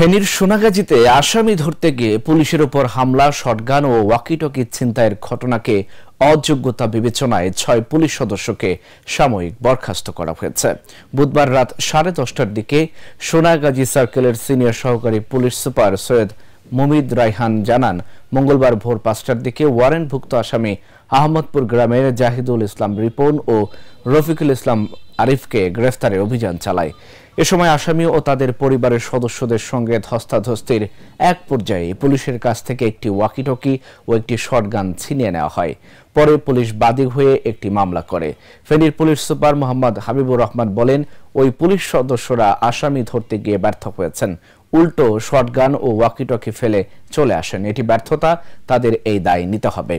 ফেনীর সোনাগাজীতে আসামি ধরতে গিয়ে পুলিশের উপর হামলা, শটগান ও ওয়াকিটকি ছিনতাইয়ের ঘটনাকে অযোগ্যতা বিবেচনায় ৬ পুলিশ সদস্যকে সাময়িক বরখাস্ত করা হয়েছে। বুধবার রাত 10:30টার দিকে সোনাগাজী সার্কেলের সিনিয়র সহকারী পুলিশ সুপার সৈয়দ মুমিদ রায়হান জানান, মঙ্গলবার ভোর 5টার দিকে ওয়ারেন্টভুক্ত আসামি আহমদপুর গ্রামের জাহিদুল ইসলাম রিপন ও রফিকুল ইসলাম আরিফকে গ্রেফতারে অভিযান চালায়। এ সময় আসামি ও তাদের পরিবারের সদস্যদের সঙ্গে ধস্তাধস্তির এক পর্যায়ে পুলিশের কাছ থেকে একটি ওয়াকিটকি ও একটি শটগান ছিনিয়ে নেওয়া হয়। পরে পুলিশ বাদী হয়ে একটি মামলা করে। ফেনীর পুলিশ সুপার মোহাম্মদ হাবিবুর রহমান বলেন, ওই পুলিশ সদস্যরা আসামি ধরতে গিয়ে ব্যর্থ হয়েছেন, উল্টো শটগান ও ওয়াকিটকি ফেলে চলে আসেন। এটি ব্যর্থতা, তাদের এই দায় নিতে হবে।